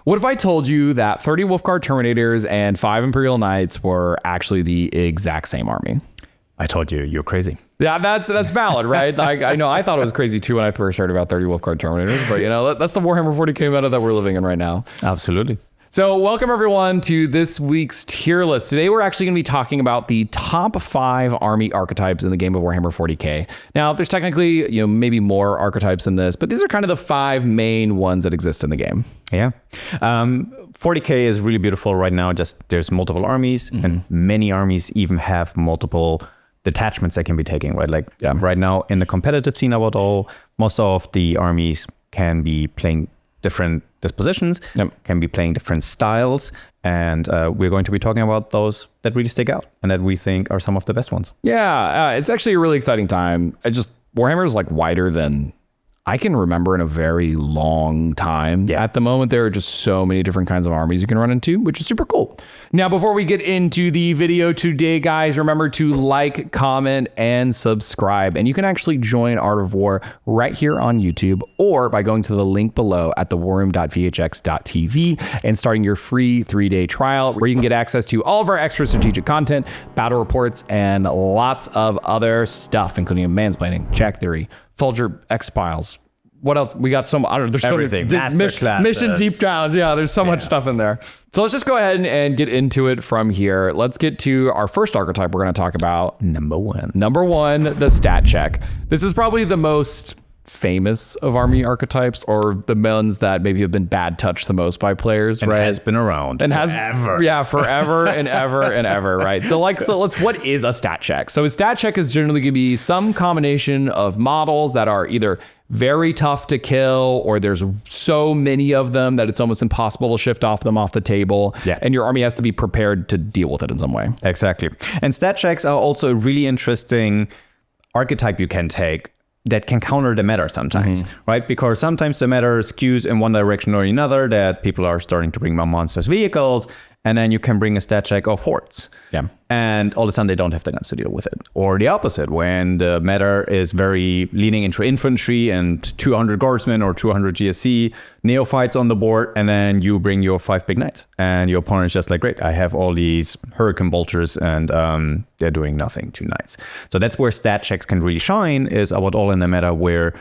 What if I told you that 30 Wolfguard Terminators and 5 Imperial Knights were actually the exact same army? I told you, you're crazy. Yeah, that's valid, right? I know I thought it was crazy too when I first heard about 30 Wolfguard Terminators, but that's the Warhammer 40k meta that we're living in right now. Absolutely. So welcome everyone to this week's tier list. Today we're actually going to be talking about the top 5 army archetypes in the game of Warhammer 40k. Now there's technically, maybe more archetypes in this, but these are kind of the 5 main ones that exist in the game. Yeah. 40k is really beautiful right now. Just there's multiple armies and many armies even have multiple detachments they can be taking, right? Like right now in the competitive scene about all, most of the armies can be playing different dispositions, can be playing different styles, and we're going to be talking about those that really stick out and that we think are some of the best ones. Yeah, it's actually a really exciting time. Warhammer is like wider than I can remember in a very long time. Yeah. At the moment, there are just so many different kinds of armies you can run into, which is super cool. Now, before we get into the video today, guys, remember to like, comment, and subscribe. And you can actually join Art of War right here on YouTube or by going to the link below at thewarroom.vhx.tv and starting your free 3-day trial where you can get access to all of our extra strategic content, battle reports, and lots of other stuff, including mansplaining, Jack Theory, Folger X-Files. What else? We got I don't know. There's everything. So many mission deep dives. Yeah, there's so much stuff in there. So let's just go ahead and get into it from here. Let's get to our first archetype we're going to talk about. Number one, the stat check. This is probably the most famous of army archetypes, or the ones that maybe have been bad touched the most by players, and right? Has been around and forever. Forever and ever and ever, right? So what is a stat check? So a stat check is generally going to be some combination of models that are either very tough to kill, or there's so many of them that it's almost impossible to shift off the table. Yeah. And your army has to be prepared to deal with it in some way. Exactly. And stat checks are also a really interesting archetype you can take that can counter the meta sometimes, right? Because sometimes the meta skews in one direction or another, that people are starting to bring more monsters vehicles, and then you can bring a stat check of hordes. Yeah. And all of a sudden they don't have the guns to deal with it. Or the opposite, when the meta is very leaning into infantry and 200 guardsmen or 200 GSC, neophytes on the board, and then you bring your 5 big knights. And your opponent is just like, great, I have all these hurricane bolters and they're doing nothing to knights. So that's where stat checks can really shine, is about all in the meta where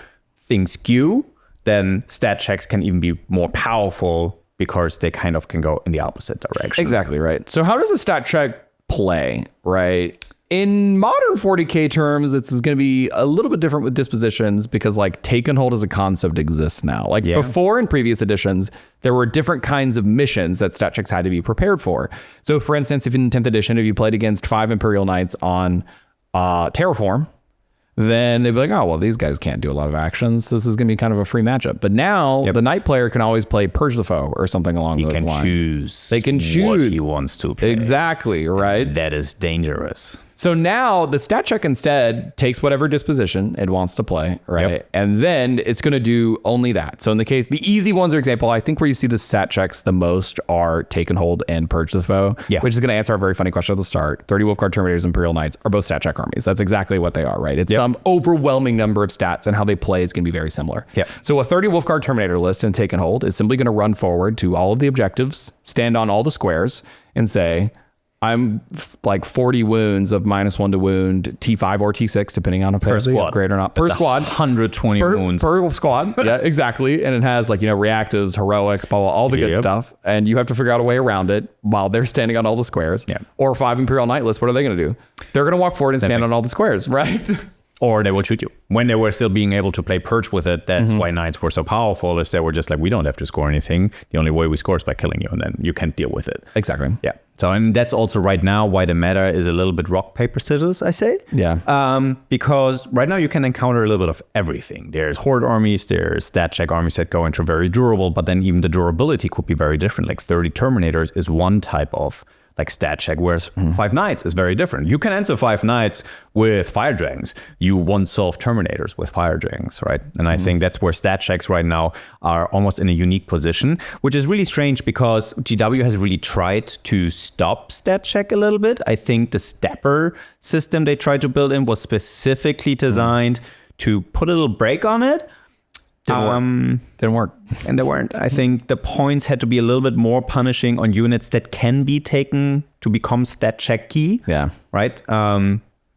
things skew, then stat checks can even be more powerful because they kind of can go in the opposite direction. Exactly, right. So how does a stat check play, right? In modern 40k terms, it's going to be a little bit different with dispositions because take and hold as a concept exists now. Before in previous editions, there were different kinds of missions that stat checks had to be prepared for. So for instance, if in 10th edition, if you played against 5 Imperial Knights on Terraform, then they'd be like, oh, well, these guys can't do a lot of actions. This is going to be kind of a free matchup. But now the Knight player can always play Purge the Foe or something along those lines. They can choose what he wants to play. Exactly, right? That is dangerous. So now the stat check instead takes whatever disposition it wants to play, right? Yep. And then it's going to do only that. So in the case, the easy ones, for example, I think where you see the stat checks the most are Take and Hold and Purge the Foe, which is going to answer a very funny question at the start. 30 Wolfguard Terminators and Imperial Knights are both stat check armies. That's exactly what they are, right? It's some overwhelming number of stats, and how they play is going to be very similar. Yep. So a 30 Wolfguard Terminator list in Take and Hold is simply going to run forward to all of the objectives, stand on all the squares, and say, I'm 40 wounds of -1 to wound, T5 or T6, depending on if per squad upgrade or not. Per squad. 120 wounds. Per squad. Yeah, exactly. And it has reactives, heroics, blah, blah, all the good stuff. And you have to figure out a way around it while they're standing on all the squares. Yeah. Or 5 Imperial Knight lists, what are they going to do? They're going to walk forward and stand on all the squares, right? Or they will shoot you. When they were still being able to play Purge with it, that's why Knights were so powerful, is they were just like, we don't have to score anything. The only way we score is by killing you, and then you can't deal with it. Exactly. Yeah. So, and that's also right now why the meta is a little bit rock, paper, scissors, I say. Yeah. Because right now you can encounter a little bit of everything. There's horde armies, there's stat check armies that go into very durable, but then even the durability could be very different. 30 Terminators is one type of stat check, whereas 5 Knights is very different. You can answer 5 Knights with Fire Dragons. You won't solve Terminators with Fire Dragons, right? And I think that's where stat checks right now are almost in a unique position, which is really strange because GW has really tried to stop stat check a little bit. I think the stepper system they tried to build in was specifically designed to put a little break on it. Didn't work. And they weren't. I think the points had to be a little bit more punishing on units that can be taken to become stat check key. Yeah. Right?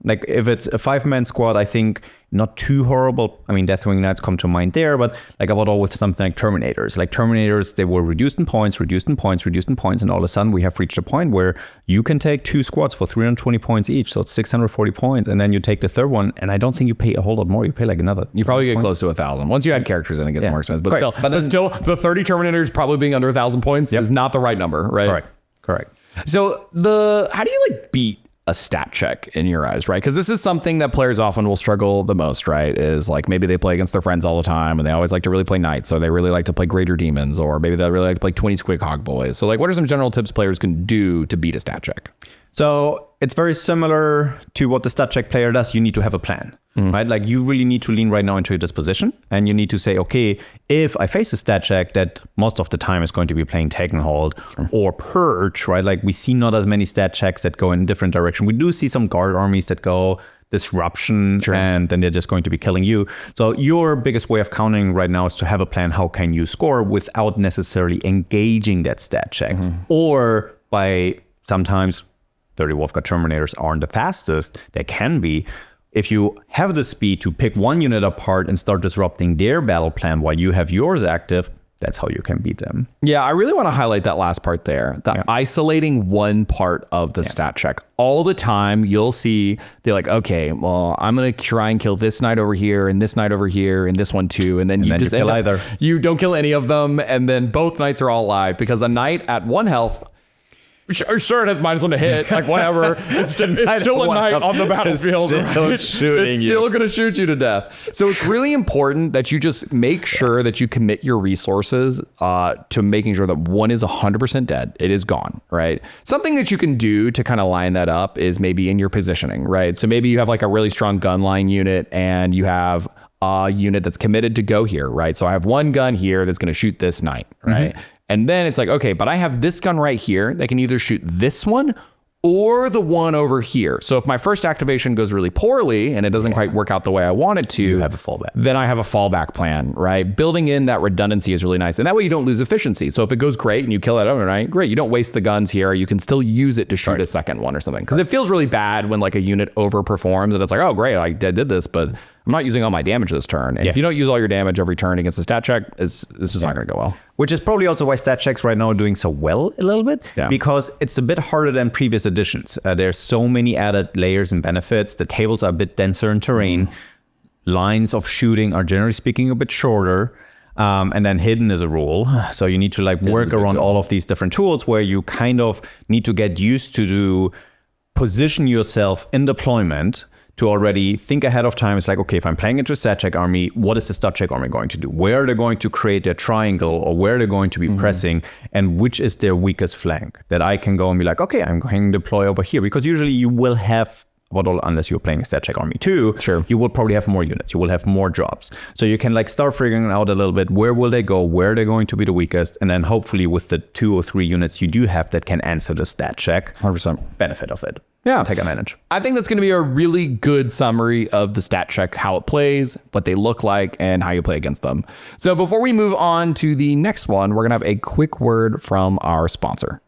Like if it's a 5-man squad, I think not too horrible. I mean, Deathwing Knights come to mind there, but like I would all with something like Terminators. Like Terminators, they were reduced in points, and all of a sudden we have reached a point where you can take 2 squads for 320 points each. So it's 640 points. And then you take the third one, and I don't think you pay a whole lot more. You pay like another. You probably get close to 1,000. Once you add characters, I think it's more expensive. But still, the 30 Terminators probably being under 1,000 points is not the right number, right? Correct. So how do you like beat a stat check in your eyes, right? Because this is something that players often will struggle the most, right? Is like maybe they play against their friends all the time and they always like to really play knights, or they really like to play greater demons, or maybe they really like to play 20 squig hog boys. So like what are some general tips players can do to beat a stat check? So it's very similar to what the stat check player does. You need to have a plan, right? Like you really need to lean right now into your disposition, and you need to say, okay, if I face a stat check that most of the time is going to be playing take and hold or purge, right? Like we see not as many stat checks that go in a different direction. We do see some guard armies that go disruption and then they're just going to be killing you. So your biggest way of countering right now is to have a plan. How can you score without necessarily engaging that stat check, or by sometimes 30 Wolfguard Terminators aren't the fastest. They can be. If you have the speed to pick one unit apart and start disrupting their battle plan while you have yours active, that's how you can beat them. Yeah, I really want to highlight that last part there. Isolating one part of the stat check. All the time, you'll see they're like, okay, well, I'm going to try and kill this knight over here and this knight over here and this one too. And then you just kill either. You don't kill any of them. And then both knights are all alive because a knight at 1 health, sure, it has -1 to hit, like whatever. It's still a knight on the battlefield. It's still going to shoot you to death. So it's really important that you just make sure that you commit your resources to making sure that one is 100% dead. It is gone, right? Something that you can do to kind of line that up is maybe in your positioning, right? So maybe you have like a really strong gunline unit and you have a unit that's committed to go here, right? So I have one gun here that's going to shoot this knight, right? And then it's like, okay, but I have this gun right here that can either shoot this one or the one over here. So if my first activation goes really poorly and it doesn't quite work out the way I want it to, you have a fallback. Then I have a fallback plan, right? Building in that redundancy is really nice. And that way you don't lose efficiency. So if it goes great and you kill that overnight, great. You don't waste the guns here. You can still use it to shoot a second one or something. Because it feels really bad when like a unit overperforms and it's like, oh, great, I did this, but I'm not using all my damage this turn. And if you don't use all your damage every turn against a stat check, it's just not going to go well. Which is probably also why stat checks right now are doing so well a little bit, because it's a bit harder than previous editions. There's so many added layers and benefits. The tables are a bit denser in terrain. Lines of shooting are generally speaking a bit shorter. And then hidden is a rule. So you need to like work around all of these different tools where you kind of need to get used to position yourself in deployment to already think ahead of time. It's like, okay, if I'm playing into a stat check army, what is the stat check army going to do? Where are they going to create their triangle, or where are they going to be pressing, and which is their weakest flank that I can go and be like, okay, I'm going to deploy over here. Because usually you will have, unless you're playing a stat check army too, you will probably have more units, you will have more jobs. So you can like start figuring out a little bit, where will they go, where are they going to be the weakest, and then hopefully with the 2 or 3 units you do have that can answer the stat check, 100% benefit of it. Yeah, take advantage. I think that's going to be a really good summary of the stat check, how it plays, what they look like, and how you play against them. So before we move on to the next one, we're going to have a quick word from our sponsor.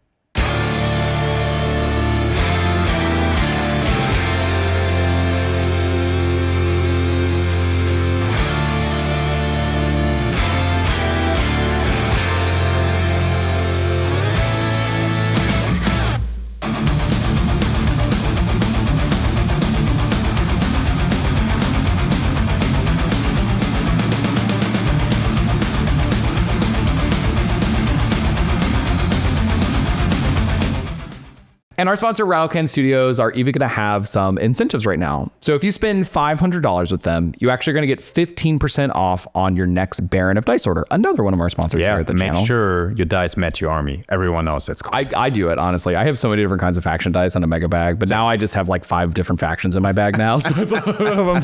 And our sponsor, Rattlecan Studios, are even going to have some incentives right now. So if you spend $500 with them, you're actually going to get 15% off on your next Baron of Dice order. Another one of our sponsors here at the channel. Make sure your dice match your army. Everyone knows that's cool. I do it, honestly. I have so many different kinds of faction dice on a mega bag, but now I just have like 5 different factions in my bag now. So it's a little bit of a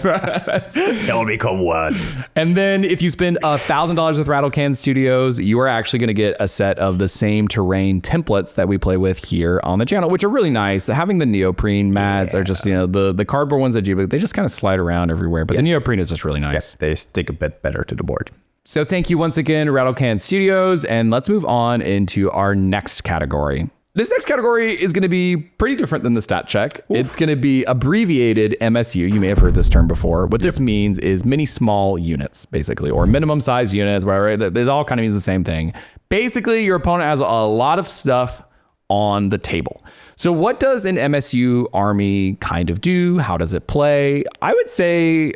mess. They'll become one. And then if you spend $1,000 with Rattlecan Studios, you are actually going to get a set of the same terrain templates that we play with here on the channel, which are really nice. Having the neoprene mats are just, the cardboard ones that they just kind of slide around everywhere. But the neoprene is just really nice. They stick a bit better to the board. So thank you once again, Rattlecan Studios, and let's move on into our next category. This next category is going to be pretty different than the stat check. Oof. It's going to be abbreviated MSU. You may have heard this term before. What this means is mini small units, basically, or minimum size units, whatever. It all kind of means the same thing. Basically, your opponent has a lot of stuff on the table. So what does an MSU army kind of do? How does it play? I would say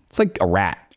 it's like a rat.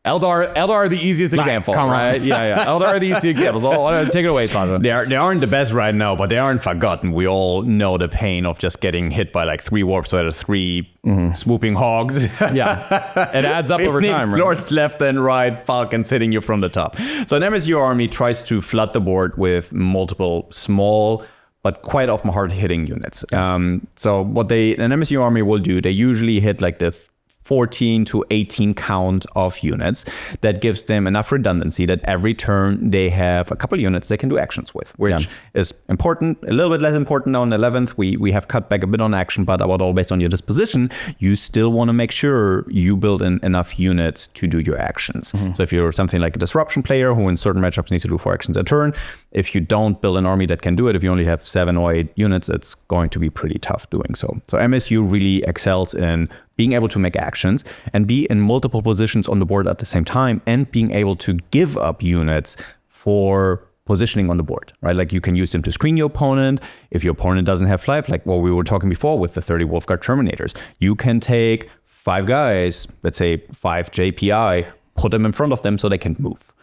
Eldar, the easiest example, right? Yeah. Eldar, the easiest example. So take it away, Sandra. They aren't the best right now, but they aren't forgotten. We all know the pain of just getting hit by like 3 warp sweaters, 3 swooping hogs. Yeah, it adds up over time. Right? Lords left and right, falcons hitting you from the top. So an MSU army tries to flood the board with multiple small but quite often hard-hitting units. So what an MSU army will do, they usually hit like the 14 to 18 count of units. That gives them enough redundancy that every turn they have a couple units they can do actions with, which is important. A little bit less important now on the 11th. We have cut back a bit on action, but about all based on your disposition, you still want to make sure you build in enough units to do your actions. So if you're something like a disruption player who in certain matchups needs to do 4 actions a turn, if you don't build an army that can do it, if you only have 7 or 8 units, it's going to be pretty tough doing so. So MSU really excels in being able to make actions and be in multiple positions on the board at the same time, and being able to give up units for positioning on the board, right? Like you can use them to screen your opponent. If your opponent doesn't have life, like what we were talking before with the 30 Wolfguard Terminators, you can take 5 guys, let's say 5 JPI, put them in front of them so they can move.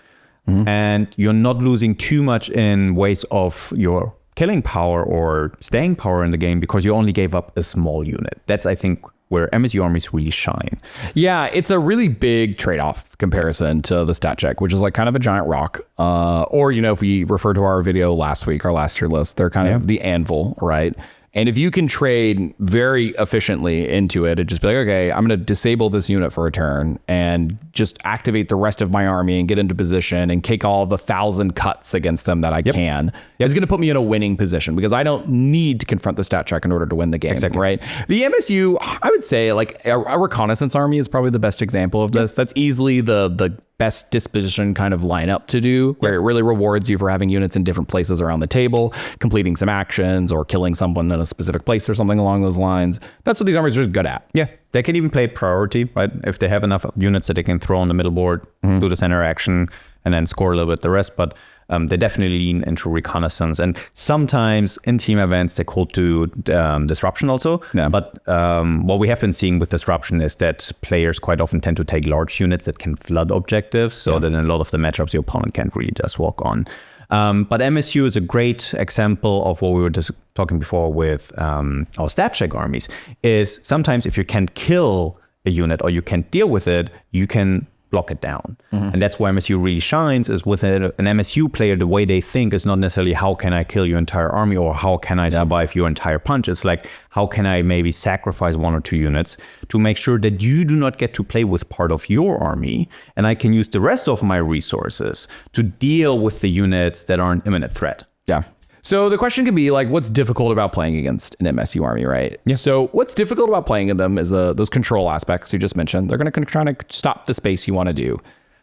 And you're not losing too much in ways of your killing power or staying power in the game because you only gave up a small unit. That's, I think, where MSU armies really shine. Yeah, it's a really big trade-off comparison to the stat check, which is like kind of a giant rock. Or, if we refer to our video last week, our last tier list, they're kind of the anvil, right? And if you can trade very efficiently into it, it'd just be like, okay, I'm going to disable this unit for a turn and just activate the rest of my army and get into position and take all the 1,000 cuts against them that I can. It's going to put me in a winning position because I don't need to confront the stat check in order to win the game, right? The MSU, I would say like a reconnaissance army is probably the best example of this. That's easily the best disposition kind of lineup to do, where it really rewards you for having units in different places around the table, completing some actions or killing someone in a specific place or something along those lines. That's what these armies are just good at. Yeah, they can even play priority, right? If they have enough units that they can throw on the middle board, do the center action, and then score a little bit the rest. But they definitely lean into reconnaissance. And sometimes in team events, they could do disruption also. Yeah. But what we have been seeing with disruption is that players quite often tend to take large units that can flood objectives. So that in a lot of the matchups, your opponent can't really just walk on. But MSU is a great example of what we were just talking before with our stat check armies, is sometimes if you can't kill a unit or you can't deal with it, you can block it down. And that's where MSU really shines, is with an MSU player, the way they think is not necessarily how can I kill your entire army or how can I survive your entire punch. It's like, how can I maybe sacrifice 1 or 2 units to make sure that you do not get to play with part of your army, and I can use the rest of my resources to deal with the units that are an imminent threat. Yeah. So the question can be like, what's difficult about playing against an MSU army, right? Yeah. So what's difficult about playing in them is those control aspects you just mentioned. They're going to try to stop the space you want to do.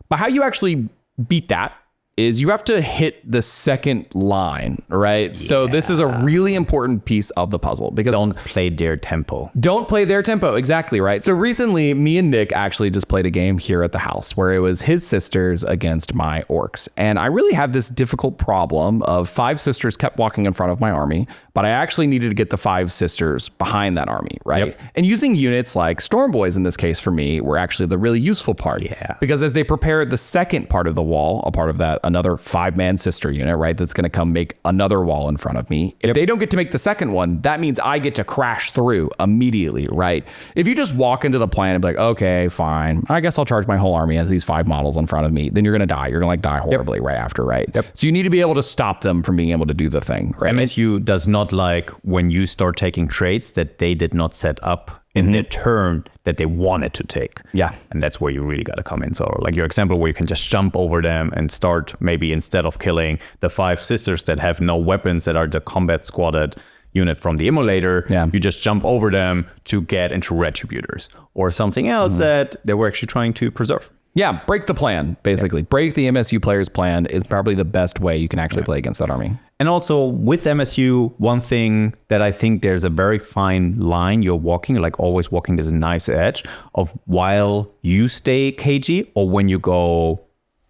But how you actually beat that is you have to hit the second line, right? Yeah. So this is a really important piece of the puzzle because don't play their tempo. Don't play their tempo. Exactly, right? So recently, me and Nick actually just played a game here at the house where it was his sisters against my orcs. And I really had this difficult problem of 5 sisters kept walking in front of my army, but I actually needed to get the 5 sisters behind that army, right? Yep. And using units like Storm Boys in this case for me were actually the really useful part. Yeah. Because as they prepare the second part of the wall, a part of that, another 5-man sister unit, right? That's going to come make another wall in front of me. If they don't get to make the second one, that means I get to crash through immediately, right? If you just walk into the plan and be like, okay, fine, I guess I'll charge my whole army as these 5 models in front of me, then you're going to die. You're going to like die horribly right after, right? So you need to be able to stop them from being able to do the thing, right? MSU does not like when you start taking traits that they did not set up in the turn that they wanted to take. Yeah. And that's where you really got to come in. So like your example where you can just jump over them and start, maybe instead of killing the 5 sisters that have no weapons, that are the combat squatted unit from the immolator, you just jump over them to get into retributors or something else that they were actually trying to preserve. Yeah, break the plan, basically. Break the MSU player's plan is probably the best way you can actually play against that army. And also with MSU, one thing that I think there's a very fine line you're walking, like always walking this nice edge of while you stay cagey or when you go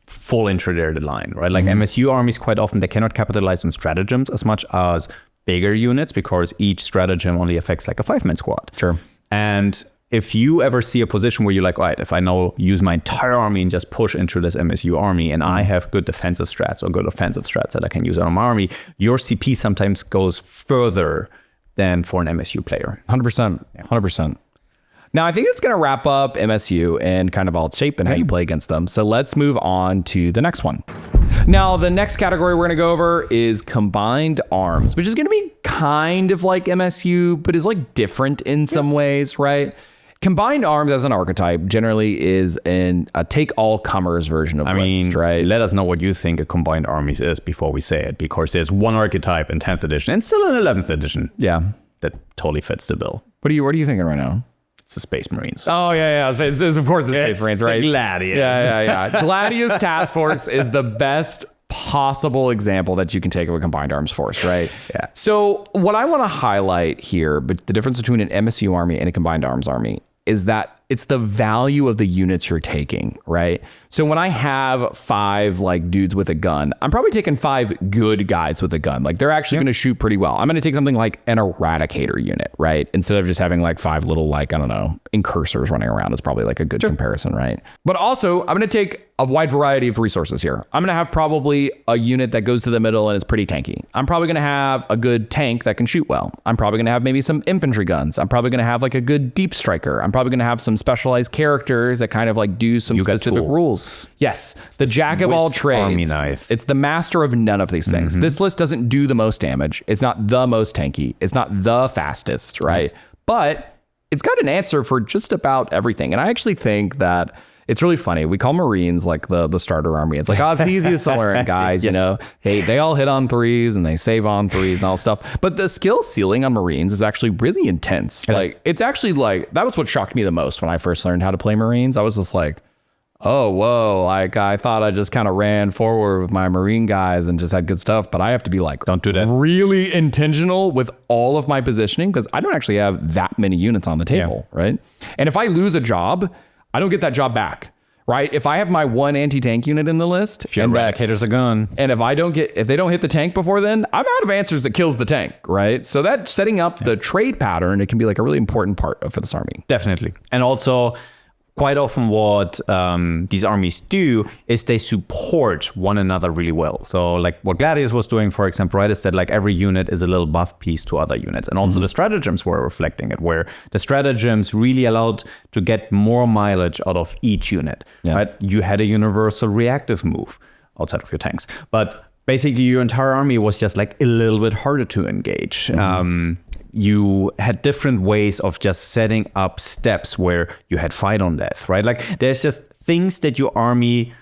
full into the line, right? Like MSU armies quite often, they cannot capitalize on stratagems as much as bigger units because each stratagem only affects like a 5-man squad. Sure. And if you ever see a position where you're like, all right, if I now use my entire army and just push into this MSU army and I have good defensive strats or good offensive strats that I can use on my army, your CP sometimes goes further than for an MSU player. 100%. 100%. Now, I think it's going to wrap up MSU and kind of all its shape and how you play against them. So let's move on to the next one. Now, the next category we're going to go over is combined arms, which is going to be kind of like MSU, but is like different in some ways, right? Combined arms as an archetype generally is a take-all-comers version of list, right? Let us know what you think a combined armies is before we say it, because there's one archetype in 10th edition and still in 11th edition. Yeah. That totally fits the bill. What are you thinking right now? It's the Space Marines. Oh, yeah. Of course it's Space Marines, right? The Gladius. Yeah. Gladius Task Force is the best possible example that you can take of a combined arms force, right? Yeah. So what I want to highlight here, but the difference between an MSU army and a combined arms army is that it's the value of the units you're taking, right? So when I have 5 like dudes with a gun, I'm probably taking 5 good guys with a gun. Like they're actually going to shoot pretty well. I'm going to take something like an Eradicator unit, right? Instead of just having like 5 little like, I don't know, incursors running around is probably like a good comparison, right? But also I'm going to take a wide variety of resources here. I'm going to have probably a unit that goes to the middle and is pretty tanky. I'm probably going to have a good tank that can shoot well. I'm probably going to have maybe some infantry guns. I'm probably going to have like a good deep striker. I'm probably going to have some specialized characters that kind of like do some specific rules. Yes, the jack of all trades. Army knife. It's the master of none of these things. This list doesn't do the most damage. It's not the most tanky. It's not the fastest, right? But it's got an answer for just about everything. And I actually think that it's really funny. We call Marines like the starter army. It's like, oh, it's the easiest to learn, guys. You know, they all hit on 3s and they save on 3s and all stuff. But the skill ceiling on Marines is actually really intense. It's actually like, that was what shocked me the most when I first learned how to play Marines. I was just like, oh, whoa, like I thought I just kind of ran forward with my Marine guys and just had good stuff, but I have to be like, don't do that. Really intentional with all of my positioning because I don't actually have that many units on the table, right? And if I lose a job, I don't get that job back, right? If I have my 1 anti-tank unit in the list, if your Eradicator's a gun, and if they don't hit the tank before then, I'm out of answers that kills the tank, right? So that's setting up the trade pattern. It can be like a really important part for this army. Definitely. And also, quite often what these armies do is they support one another really well. So like what Gladius was doing, for example, right, is that like every unit is a little buff piece to other units. And also the stratagems were reflecting it, where the stratagems really allowed to get more mileage out of each unit, right? You had a universal reactive move outside of your tanks. But basically your entire army was just like a little bit harder to engage. You had different ways of just setting up steps where you had fight on death, right? Like there's just things that your army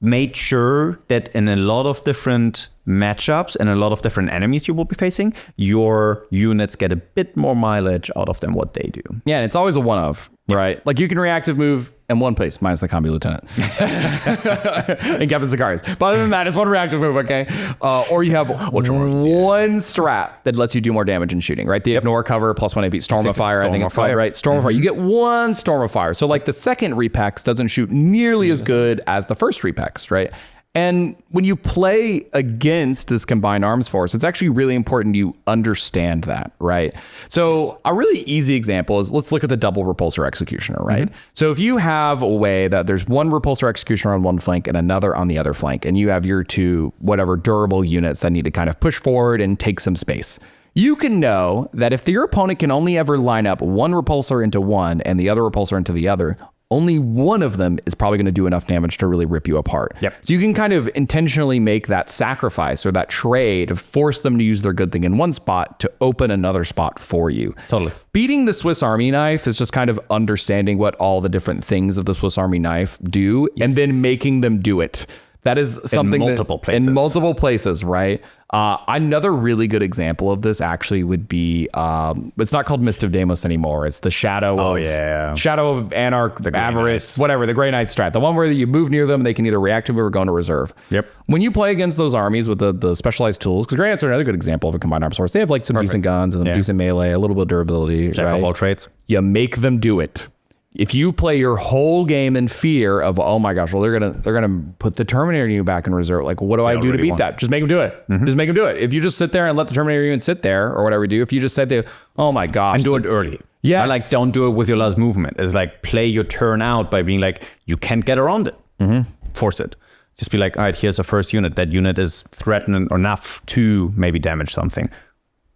made sure that in a lot of different matchups and a lot of different enemies you will be facing, your units get a bit more mileage out of them what they do. Yeah, and it's always a one-of, right? Like you can reactive move in one place, minus the combi lieutenant and Captain Sicarius. But other than that, it's one reactive move, okay? Or you have one strat that lets you do more damage in shooting, right? The ignore cover plus 1 AP, Storm of Fire, I think it's called, right? Storm of Fire. You get 1 Storm of Fire. So like the second Repex doesn't shoot nearly as good as the first Repex, right? And when you play against this combined arms force, it's actually really important you understand that, right? So a really easy example is, let's look at the double repulsor executioner, right? So if you have a way that there's one repulsor executioner on one flank and another on the other flank, and you have your 2 whatever durable units that need to kind of push forward and take some space, you can know that if your opponent can only ever line up one repulsor into one and the other repulsor into the other, only one of them is probably going to do enough damage to really rip you apart. So you can kind of intentionally make that sacrifice or that trade to force them to use their good thing in one spot to open another spot for you. Totally. Beating the Swiss Army knife is just kind of understanding what all the different things of the Swiss Army knife do and then making them do it. That is something in multiple places, right? Another really good example of this actually would be it's not called Mist of Deimos anymore. It's the Shadow of Anarch, the Avarice, whatever, the Grey Knight strat. The one where you move near them, they can either react to move or go into reserve. Yep. When you play against those armies with the specialized tools, because Grey Knights are another good example of a combined arms force. They have like some decent guns and decent melee, a little bit of durability. Jack of all trades. You make them do it. If you play your whole game in fear of, oh my gosh, well, they're gonna put the Terminator unit back in reserve. Like, what do I do to beat that? Just make them do it. Just make them do it. If you just sit there and let the Terminator unit sit there or whatever you do, if you just said there, oh my gosh. And do it early. Yeah. I like, don't do it with your last movement. It's like, play your turn out by being like, you can't get around it. Force it. Just be like, all right, here's a first unit. That unit is threatened enough to maybe damage something.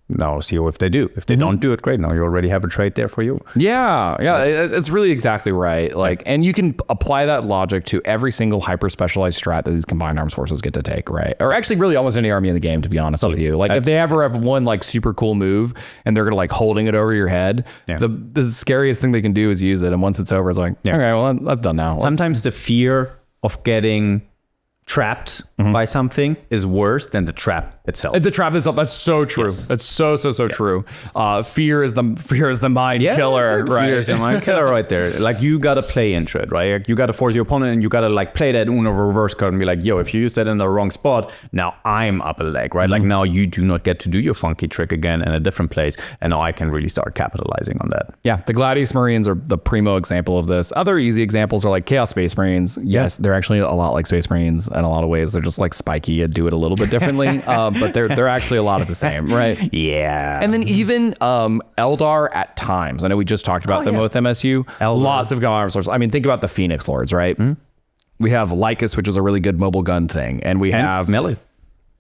Now see if they do. If they don't do it, great. Now you already have a trade there for you. Yeah, it's really exactly right. Like, and you can apply that logic to every single hyper specialized strat that these combined arms forces get to take, right? Or actually, really almost any army in the game, to be honest with you. Like, if they ever have one like super cool move and they're gonna like holding it over your head, the scariest thing they can do is use it. And once it's over, it's like, okay, well, that's done now. Sometimes the fear of getting trapped by something is worse than the trap itself. The trap itself, that's so true. Yes. That's so true. Fear is the mind killer, right? Fear is the mind killer right there. Like, you gotta play into it, right? Like, you gotta force your opponent, and you gotta like play that Uno reverse card and be like, yo, if you use that in the wrong spot, now I'm up a leg, right? Like, now you do not get to do your funky trick again in a different place, and now I can really start capitalizing on that. Yeah, the Gladius Marines are the primo example of this. Other easy examples are like Chaos Space Marines. Yes, they're actually a lot like Space Marines in a lot of ways. They're just like spiky and do it a little bit differently, but they're actually a lot of the same, right? Yeah. And then even Eldar at times. I know we just talked about them with MSU. Eldar. Lots of gun arms lords. I mean, think about the Phoenix Lords, right? We have Lycus, which is a really good mobile gun thing, and we have melee.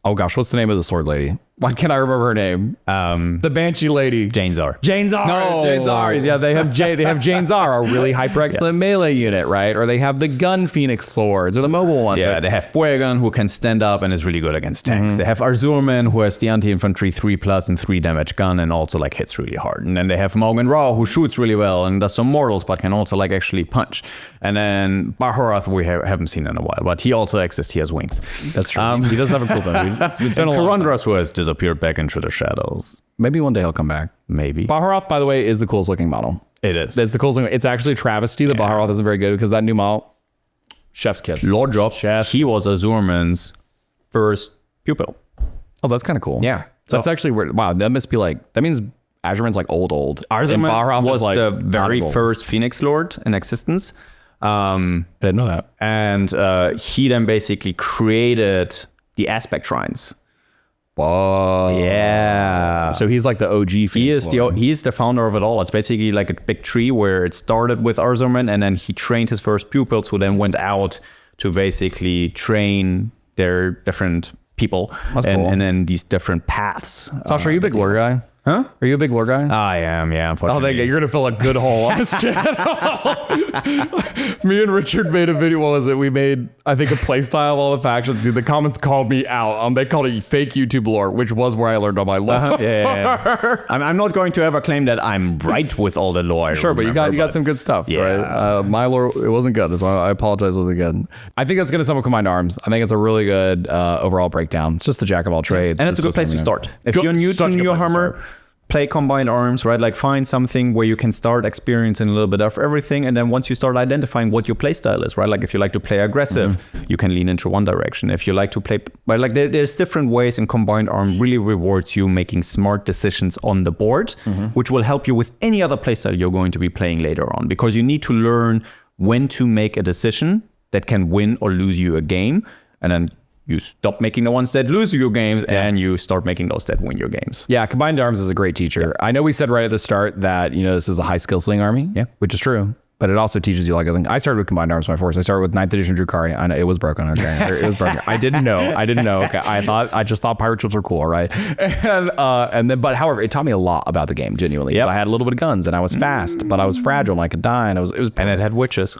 Oh gosh, what's the name of the sword lady? Why can't I remember her name? The Banshee lady. Jane Czar. Jane Czar. No. Jane Czar. Yeah, they have Jane Czar, a really hyper excellent melee unit, right? Or they have the gun Phoenix Lords, or the mobile ones. Yeah, right? they have Fuegan, who can stand up and is really good against tanks. They have Arzurman, who has the anti-infantry 3+ and 3 damage gun and also like hits really hard. And then they have Morgan Raw, who shoots really well and does some mortals, but can also like actually punch. And then Bahorath, we haven't seen in a while, but he also exists. He has wings. That's true. He does have a cool thing. It's been a long time. Karandras, who has disappeared back into the shadows. Maybe one day he'll come back. Maybe. Bahorath, by the way, is the coolest looking model. It is. It's the coolest looking. It's actually a travesty that Bahorath isn't very good because that new model, chef's kiss. Lord Job, he was Azurman's first pupil. Oh, that's kind of cool. Yeah. So that's actually weird. Wow, that must be like, that means Azurman's like old. Azurman was like the very first Phoenix Lord in existence. I didn't know that. And he then basically created the aspect shrines. Whoa. Yeah. So he's like the OG Phoenix Lord. He is the founder of it all. It's basically like a big tree where it started with Arzurman, and then he trained his first pupils, who then went out to basically train their different people and then these different paths. Sasha, are you a big lore guy? Huh? Are you a big lore guy? I am, yeah, unfortunately. Oh, thank you. You're going to fill a good hole on this channel. Me and Richard made a video. What was it? We made, I think, a play style of all the factions. Dude, the comments called me out. They called it fake YouTube lore, which was where I learned all my lore. Yeah. I'm not going to ever claim that I'm right with all the lore. Sure, but you got some good stuff, right? My lore, it wasn't good, so I apologize. It wasn't good. I think that's going to sum up Combined Arms. I think it's a really good overall breakdown. It's just the jack of all trades. And it's a good place to start. If you're new to Warhammer, play Combined Arms, right? Like, find something where you can start experiencing a little bit of everything, and then once you start identifying what your play style is, right? Like, if you like to play aggressive, you can lean into one direction. If you like to play, right? Like, there's different ways, and Combined Arm really rewards you making smart decisions on the board, which will help you with any other play style you're going to be playing later on, because you need to learn when to make a decision that can win or lose you a game, and then you stop making the ones that lose your games and you start making those that win your games. Yeah, Combined Arms is a great teacher. I know we said right at the start that, this is a high skill sling army, which is true. But it also teaches you, like, I think I started with Combined Arms my force. I started with 9th edition Drukhari. I know it was broken. Okay, it was broken. I didn't know. Okay, I just thought pirate ships were cool, right? And then, but however, it taught me a lot about the game. Genuinely, I had a little bit of guns, and I was fast, but I was fragile, and I could die, and it was and it had witches,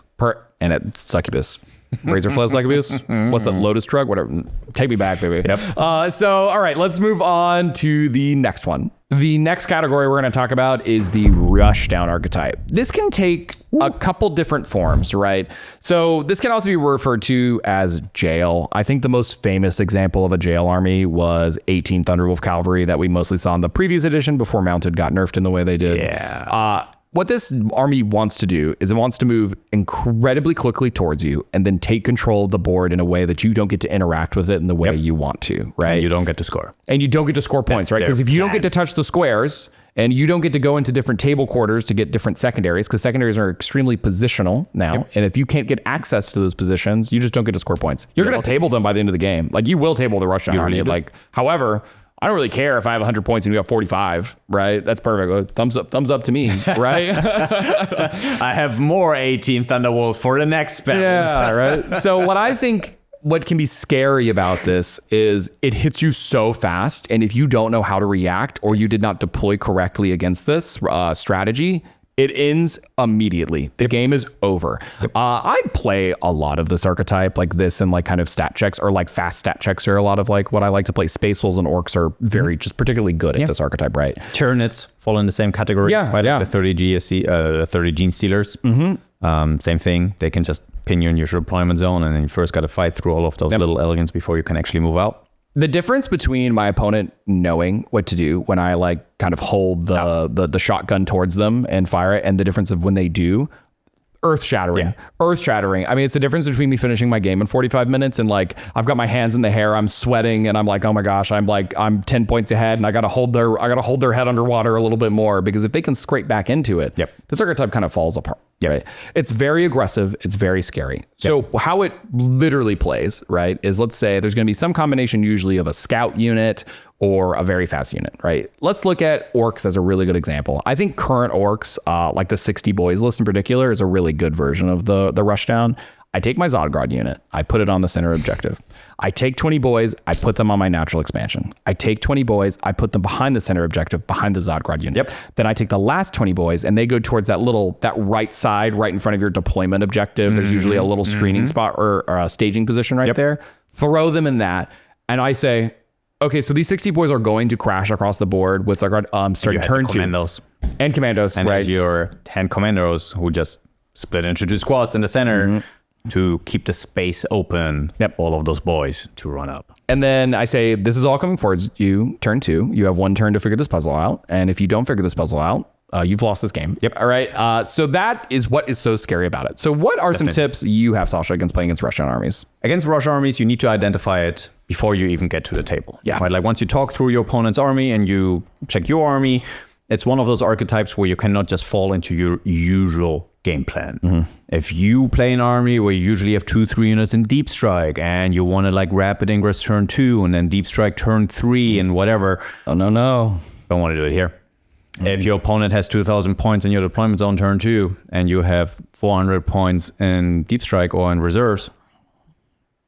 and it succubus. Razorfly succubus. What's that? Lotus Drug? Whatever. Take me back, baby. Yep. So, all right, let's move on to the next one. The next category we're going to talk about is the Rushdown archetype. This can take a couple different forms, right? So this can also be referred to as jail. I think the most famous example of a jail army was 18 Thunderwolf Cavalry that we mostly saw in the previous edition before Mounted got nerfed in the way they did. Yeah. What this army wants to do is it wants to move incredibly quickly towards you and then take control of the board in a way that you don't get to interact with it in the way you want to, right? And you don't get to score. And you don't get to score points, right? Because if you don't get to touch the squares and you don't get to go into different table quarters to get different secondaries, because secondaries are extremely positional now. And if you can't get access to those positions, you just don't get to score points. You're going to table them by the end of the game. Like you will table the Rushdown army. Like, however, I don't really care if I have 100 points and you have 45, right? That's perfect. Thumbs up to me, right? I have more 18 Thunderwolves for the next spell. Yeah, right. So what can be scary about this is it hits you so fast. And if you don't know how to react or you did not deploy correctly against this strategy, it ends immediately. The game is over. I play a lot of this archetype like this and like kind of stat checks or like fast stat checks are a lot of like what I like to play. Space Wolves and Orcs are very just particularly good at this archetype, right? Tyranids fall in the same category. Yeah, right? yeah. The 30 GSC, the 30 Gene Stealers. Same thing. They can just pin you in your deployment zone and then you first got to fight through all of those little elegants before you can actually move out. The difference between my opponent knowing what to do when I like kind of hold the shotgun towards them and fire it, and the difference of when they do, earth shattering. I mean, it's the difference between me finishing my game in 45 minutes and like I've got my hands in the hair, I'm sweating, and I'm like, oh my gosh, I'm 10 points ahead, and I gotta hold their head underwater a little bit more, because if they can scrape back into it, this archetype kind of falls apart. Right. It's very aggressive. It's very scary. So how it literally plays, right, is let's say there's going to be some combination usually of a scout unit or a very fast unit, right? Let's look at orcs as a really good example. I think current orcs, like the 60 boys list in particular, is a really good version of the Rushdown. I take my Zodgrod unit, I put it on the center objective. I take 20 boys, I put them on my natural expansion. I take 20 boys, I put them behind the center objective, behind the Zodgrod unit. Then I take the last 20 boys and they go towards that right side, right in front of your deployment objective. There's usually a little screening spot or a staging position right there. Throw them in that. And I say, okay, so these 60 boys are going to crash across the board with Zodgrod starting turn 2. And commandos, and right? Your 10 commandos who just split into 2 squads in the center. To keep the space open, all of those boys to run up. And then I say, this is all coming towards you, turn 2. You have 1 turn to figure this puzzle out. And if you don't figure this puzzle out, you've lost this game. All right. So that is what is so scary about it. So what are some tips you have, Sasha, against playing against Rushdown armies? Against Rush armies, you need to identify it before you even get to the table. Right? Like once you talk through your opponent's army and you check your army, it's one of those archetypes where you cannot just fall into your usual game plan. If you play an army where you usually have 2-3 units in Deep Strike and you want to like Rapid Ingress turn 2 and then Deep Strike turn 3 and whatever. Oh, no. Don't want to do it here. If your opponent has 2,000 points in your deployment zone turn 2 and you have 400 points in Deep Strike or in reserves,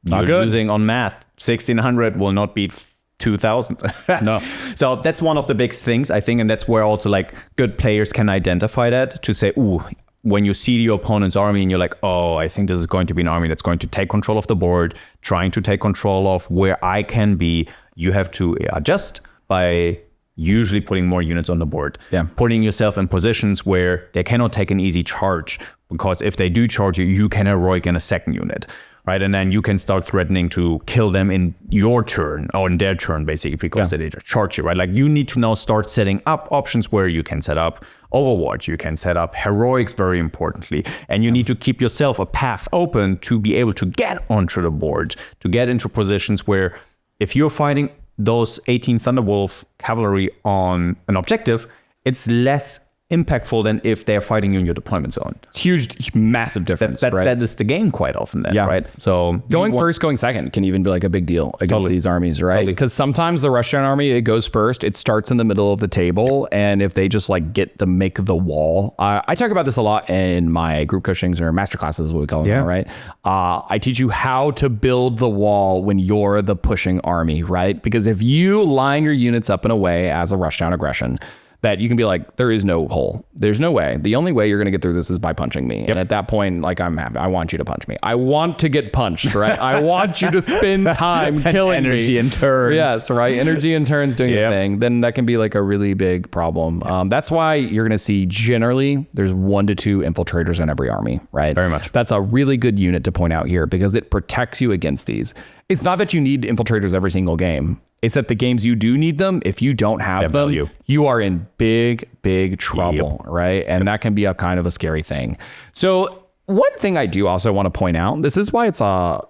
not you're good. Losing on math. 1,600 will not beat 2,000. No. So that's one of the big things, I think, and that's where also like good players can identify that to say, ooh, when you see your opponent's army and you're like, oh, I think this is going to be an army that's going to take control of the board, trying to take control of where I can be, you have to adjust by usually putting more units on the board. Putting yourself in positions where they cannot take an easy charge, because if they do charge you, you can heroic in a second unit. Right, and then you can start threatening to kill them in your turn or in their turn, basically, because they just charge you, right? Like you need to now start setting up options where you can set up Overwatch, you can set up heroics, very importantly, and you need to keep yourself a path open to be able to get onto the board, to get into positions where if you're fighting those 18 Thunderwolf cavalry on an objective, it's less impactful than if they're fighting you in your deployment zone. Huge, massive difference, right? That is the game quite often then, right? So going first, going second can even be like a big deal against these armies, right? Because sometimes the Rushdown army, it goes first, it starts in the middle of the table, and if they just like make the wall, I talk about this a lot in my group coachings or master classes, what we call them, right? I teach you how to build the wall when you're the pushing army, right? Because if you line your units up in a way as a Rushdown aggression that you can be like, there is no hole. There's no way. The only way you're going to get through this is by punching me. And at that point, like, I'm happy. I want you to punch me. I want to get punched, right? I want you to spend time killing energy me. and turns. Yes, right. Energy and turns doing the thing. Then that can be like a really big problem. That's why you're going to see generally there's 1 to 2 infiltrators in every army, right? Very much. That's a really good unit to point out here because it protects you against these. It's not that you need infiltrators every single game. It's that the games you do need them, if you don't have them, you are in big, big trouble, right? And that can be a kind of a scary thing. So one thing I do also want to point out, this is why it's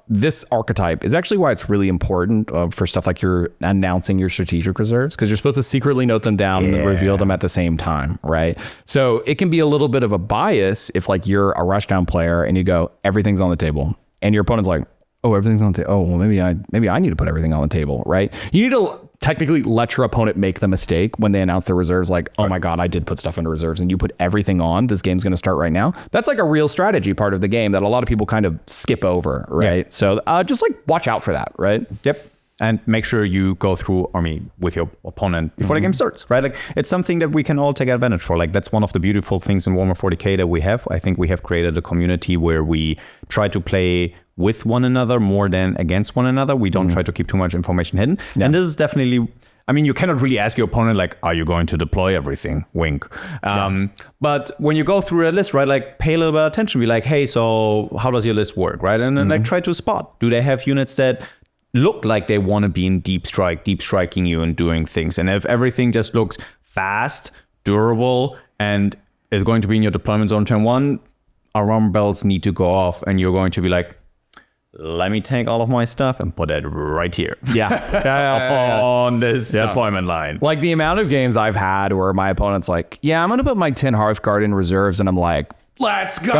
this archetype is actually why it's really important for stuff like you're announcing your strategic reserves, because you're supposed to secretly note them down and reveal them at the same time, right? So it can be a little bit of a bias if like you're a Rushdown player and you go, everything's on the table, and your opponent's like, oh, everything's on the table. Oh, well, maybe I need to put everything on the table, right? You need to technically let your opponent make the mistake when they announce their reserves, like, oh my God, I did put stuff into reserves, and you put everything on. This game's going to start right now. That's like a real strategy part of the game that a lot of people kind of skip over, right? So just like watch out for that, right? Yep. And make sure you go through army with your opponent before the game starts, right? Like, it's something that we can all take advantage for. Like, that's one of the beautiful things in Warhammer 40k that we have. I think we have created a community where we try to play with one another more than against one another. We don't try to keep too much information hidden. And this is definitely, I mean, you cannot really ask your opponent, like, are you going to deploy everything? Wink. But when you go through a list, right, like, pay a little bit of attention. Be like, hey, so how does your list work, right? And then like try to spot. Do they have units that look like they want to be in deep striking you and doing things? And if everything just looks fast, durable, and is going to be in your deployment zone turn 1, alarm bells need to go off, and you're going to be like, let me take all of my stuff and put it right here. On this deployment line. Like the amount of games I've had where my opponent's like, yeah, I'm going to put my 10 Hearthguard in reserves, and I'm like, let's go.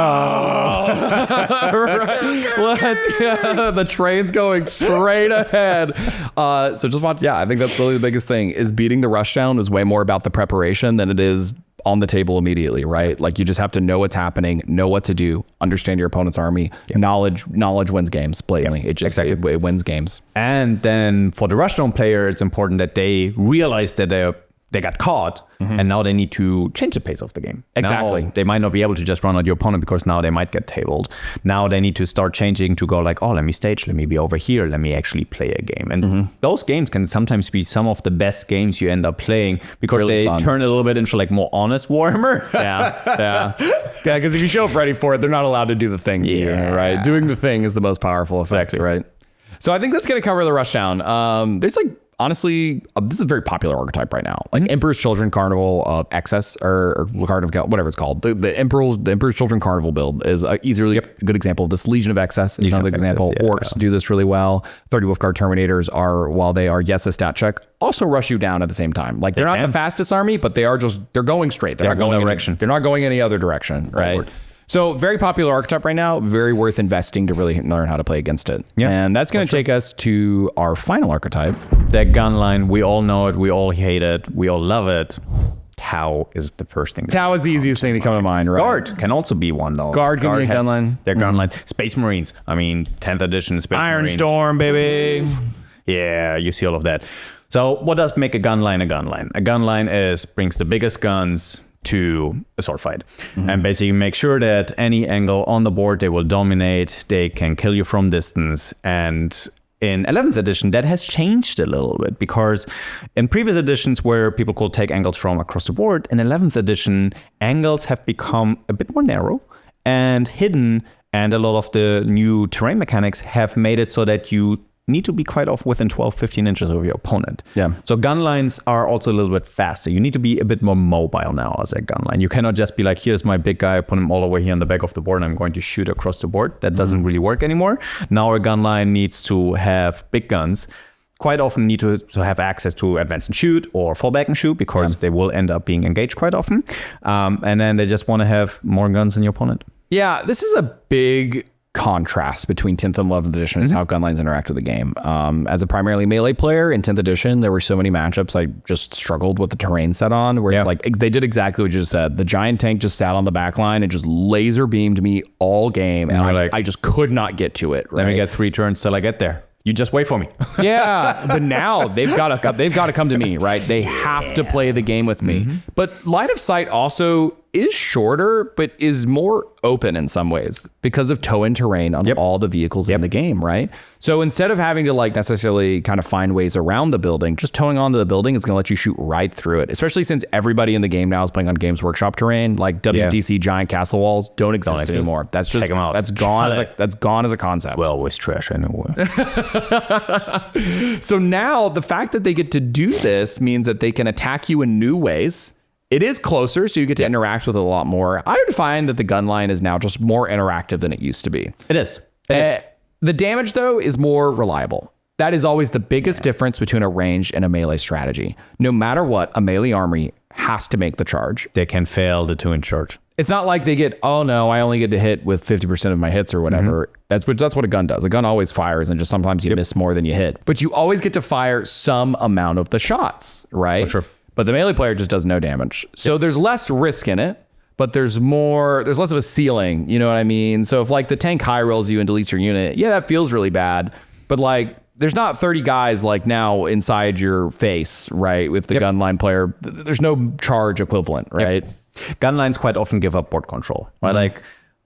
Let's go. The train's going straight ahead. So just watch. Yeah, I think that's really the biggest thing is beating the Rushdown is way more about the preparation than it is on the table immediately, right? Like you just have to know what's happening, know what to do, understand your opponent's army. Knowledge wins games blatantly. It just it wins games. And then for the Rushdown player, it's important that they realize that they got caught, and now they need to change the pace of the game. Exactly. Now, they might not be able to just run out your opponent because now they might get tabled. Now they need to start changing to go like, oh, let me stage, let me be over here, let me actually play a game. And those games can sometimes be some of the best games you end up playing because really they turn a little bit into like more honest Warhammer. Yeah, because if you show up ready for it, they're not allowed to do the thing here, right? Doing the thing is the most powerful effect, right? So I think that's going to cover the Rushdown. There's like, honestly, this is a very popular archetype right now. Like Emperor's Children Carnival Excess or Carnival, whatever it's called. The Emperor's Children Carnival build is easily a good example of this. Legion of Excess is another example. Orcs do this really well. 30 Wolfguard Terminators are, while they are, yes, a stat check, also rush you down at the same time. Like they're not the fastest army, but they're going straight. They're not going direction. They're not going any other direction, right? So very popular archetype right now, very worth investing to really learn how to play against it. Yeah, and that's going to take us to our final archetype. That Gunline, we all know it, we all hate it, we all love it. Tau is the first thing. Tau is the easiest thing to come to mind, right? Guard can also be one, though. Guard can be a Gunline. Their Gunline. Space Marines. I mean, 10th edition Space Marines. Ironstorm, baby. Yeah, you see all of that. So what does make a Gunline a Gunline? A Gunline brings the biggest guns to a sword fight and basically make sure that any angle on the board they will dominate, they can kill you from distance. And in 11th edition that has changed a little bit, because in previous editions where people could take angles from across the board, in 11th edition angles have become a bit more narrow and hidden, and a lot of the new terrain mechanics have made it so that you need to be quite off within 12-15 inches of your opponent. Yeah. So gun lines are also a little bit faster. You need to be a bit more mobile now as a gun line. You cannot just be like, here's my big guy, put him all the way here on the back of the board, and I'm going to shoot across the board. That doesn't really work anymore. Now a gun line needs to have big guns. Quite often need to have access to advance and shoot or fall back and shoot, because they will end up being engaged quite often. And then they just want to have more guns than your opponent. Yeah, this is a big contrast between 10th and 11th edition is how gun lines interact with the game. As a primarily melee player in 10th edition, there were so many matchups I just struggled with the terrain set on, where it's like they did exactly what you just said. The giant tank just sat on the back line and just laser beamed me all game, and I just could not get to it. Let me get 3 turns till I get there. You just wait for me. Yeah, but now they've got to come to me, right? They have to play the game with me. But line of sight also is shorter, but is more open in some ways because of toe-in terrain on all the vehicles in the game, right? So instead of having to like necessarily kind of find ways around the building, just towing onto the building is going to let you shoot right through it. Especially since everybody in the game now is playing on Games Workshop terrain, like WDC giant castle walls don't exist anymore. That's just that's gone. That's gone as a concept. Well, always trash anyway. So now the fact that they get to do this means that they can attack you in new ways. It is closer, so you get to to with it a lot more. I would find that the Gunline is now just more interactive than it used to be. It is. The damage, though, is more reliable. That is always the biggest difference between a ranged and a melee strategy. No matter what, a melee army has to make the charge. They can fail the 2-inch charge. It's not like they get, oh no, I only get to hit with 50% of my hits or whatever. That's what a gun does. A gun always fires, and just sometimes you miss more than you hit. But you always get to fire some amount of the shots, right? For sure. But the melee player just does no damage. So there's less risk in it, but there's less of a ceiling, you know what I mean? So if like the tank high rolls you and deletes your unit, yeah, that feels really bad. But like there's not 30 guys like now inside your face, right? With the Gunline player, there's no charge equivalent, right? Gunlines quite often give up board control, right? Like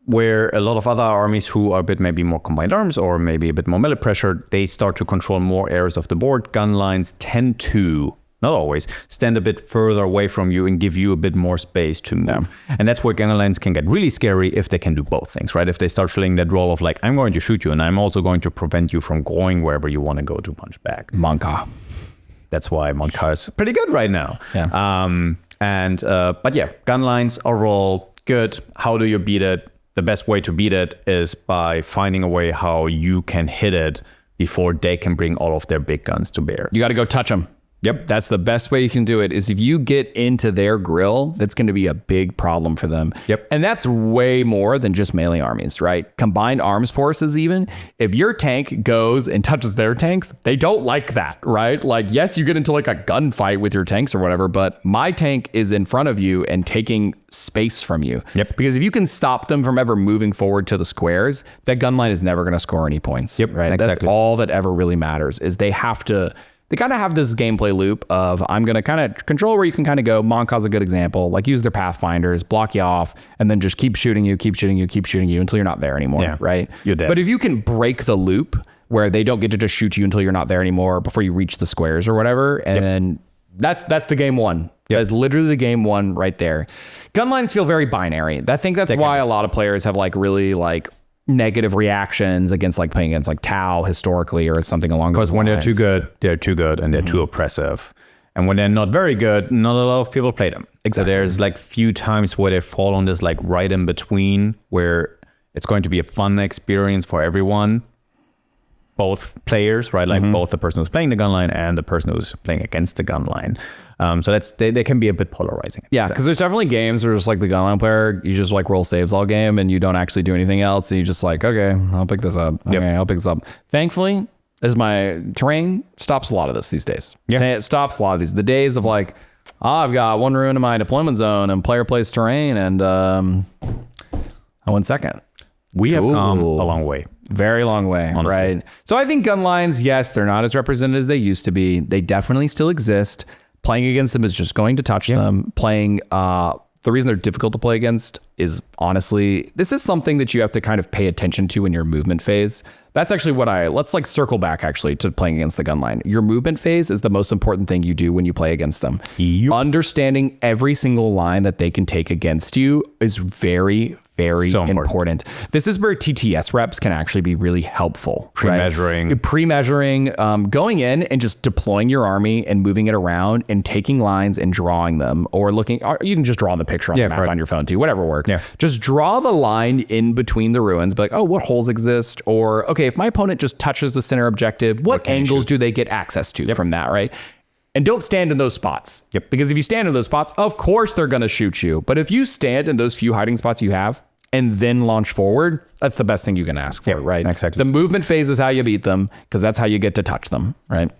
where a lot of other armies who are a bit maybe more combined arms or maybe a bit more melee pressure, they start to control more areas of the board. Gunlines tend to, not always, stand a bit further away from you and give you a bit more space to move. And that's where Gunlines can get really scary if they can do both things, right? If they start filling that role of like, I'm going to shoot you and I'm also going to prevent you from going wherever you want to go to punch back. Monka. That's why Monka is pretty good right now. Yeah. But yeah, Gunlines are all good. How do you beat it? The best way to beat it is by finding a way how you can hit it before they can bring all of their big guns to bear. You got to go touch them. Yep. That's the best way you can do it is if you get into their grill, that's going to be a big problem for them. Yep. And that's way more than just melee armies, right? Combined arms forces even. If your tank goes and touches their tanks, they don't like that, right? Like, yes, you get into like a gunfight with your tanks or whatever, but my tank is in front of you and taking space from you. Yep. Because if you can stop them from ever moving forward to the squares, that Gunline is never going to score any points. Yep. Right. Exactly. That's all that ever really matters is they kind of have this gameplay loop of I'm going to kind of control where you can kind of go. Monka's a good example. Like use their pathfinders, block you off, and then just keep shooting you until you're not there anymore, right? You're dead. But if you can break the loop where they don't get to just shoot you until you're not there anymore before you reach the squares or whatever, and then that's the game one. That's literally the game one right there. Gunlines feel very binary. I think that's why a lot of players have like really like negative reactions against like playing against like Tau historically or something along those lines. Because when they're too good and they're too oppressive. And when they're not very good, not a lot of people play them. Exactly. So there's like few times where they fall on this like right in between where it's going to be a fun experience for everyone. Both players, right? Like both the person who's playing the Gunline and the person who's playing against the Gunline. So that's they can be a bit polarizing. Yeah, because there's definitely games where just like the Gunline player, you just like roll saves all game and you don't actually do anything else. And you just like, okay, I'll pick this up. Okay, I'll pick this up. Thankfully, as my terrain stops a lot of this these days. Yeah. It stops a lot of these. The days of like, I've got one rune in my deployment zone and player plays terrain and I went second. We have come a long way. Very long way, honestly. Right? So I think Gunlines, yes, they're not as represented as they used to be. They definitely still exist. Playing against them is just going to touch them. Playing, the reason they're difficult to play against is honestly, this is something that you have to kind of pay attention to in your movement phase. That's actually let's like circle back actually to playing against the Gunline. Your movement phase is the most important thing you do when you play against them. Yep. Understanding every single line that they can take against you is very, very important. This is where TTS reps can actually be really helpful. Pre-measuring. Right? Pre-measuring, going in and just deploying your army and moving it around and taking lines and drawing them or looking, or you can just draw on the picture on the map on your phone too, whatever works. Yeah. Just draw the line in between the ruins, be like, oh, what holes exist? Or, okay, if my opponent just touches the center objective, what angles do they get access to from that, right? And don't stand in those spots. Because if you stand in those spots, of course they're going to shoot you. But if you stand in those few hiding spots you have and then launch forward, that's the best thing you can ask for, right? Exactly. The movement phase is how you beat them because that's how you get to touch them, right?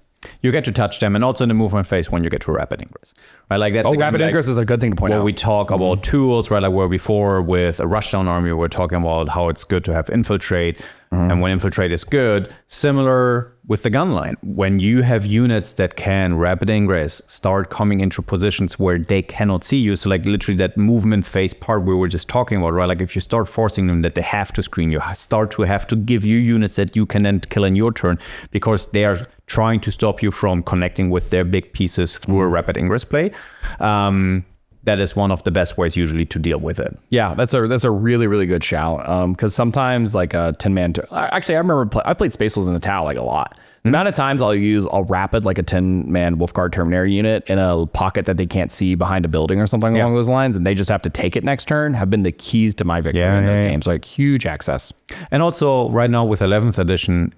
You get to touch them, and also in the movement phase when you get to rapid ingress, right? Like that's rapid ingress is a good thing to point out. Where we talk about tools, right? Like where before with a Rushdown army, we're talking about how it's good to have infiltrate, and when infiltrate is good, similar with the gunline. When you have units that can rapid ingress, start coming into positions where they cannot see you, so like literally that movement phase part we were just talking about, right? Like if you start forcing them that they have to screen, you start to have to give you units that you can then kill in your turn because they are trying to stop you from connecting with their big pieces through a rapid ingress play. That is one of the best ways usually to deal with it. Yeah, that's a really, really good shout. Because sometimes like a 10-man... Actually, I remember I played Space Wolves in the Tau like a lot. The amount of times I'll use a rapid like a 10-man Wolfguard Terminator unit in a pocket that they can't see behind a building or something along those lines, and they just have to take it next turn, have been the keys to my victory in those games. Like huge access. And also right now with 11th edition,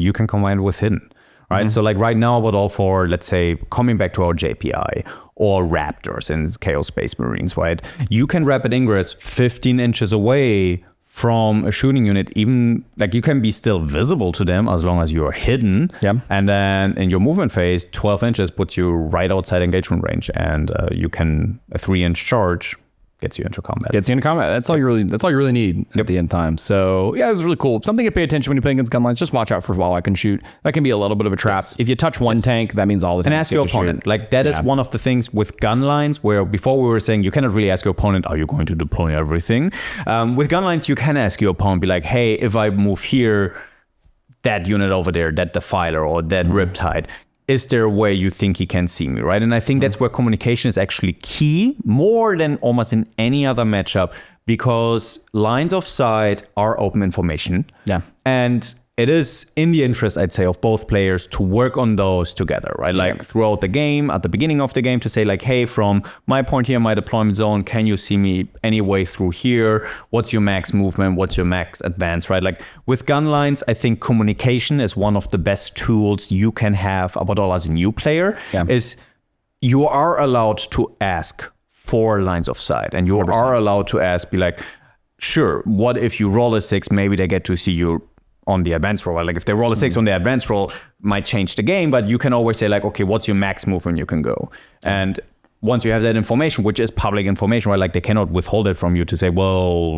you can combine it with Hidden. Right. So like right now, but all for, let's say, coming back to our JPI or Raptors and Chaos Space Marines, right? You can rapid ingress 15 inches away from a shooting unit, even like you can be still visible to them as long as you are hidden. Yeah. And then in your movement phase, 12 inches puts you right outside engagement range, and you can a 3-inch charge gets you into combat. That's all you really need at the end time. So yeah, it's really cool. Something to pay attention when you're playing against gunlines. Just watch out for while I can shoot. That can be a little bit of a trap. If you touch one tank, that means all the tanks. And ask your opponent. Like that is one of the things with gunlines where before we were saying you cannot really ask your opponent, are you going to deploy everything? With gunlines, you can ask your opponent, be like, hey, if I move here, that unit over there, that Defiler or that Riptide, is there a way you think he can see me, right? And I think that's where communication is actually key, more than almost in any other matchup, because lines of sight are open information. Yeah. And it is in the interest, I'd say, of both players to work on those together, right? Like throughout the game, at the beginning of the game, to say like, hey, from my point here, my deployment zone, can you see me any way through here? What's your max movement? What's your max advance, right? Like with gun lines, I think communication is one of the best tools you can have, about all as a new player, is you are allowed to ask for lines of sight, and you 100%. Are allowed to ask, be like, sure, what if you roll a 6, maybe they get to see you on the advanced roll. Like if they roll a 6 on the advanced roll, might change the game, but you can always say like, okay, what's your max movement you can go? And once you have that information, which is public information, right? Like they cannot withhold it from you to say, well,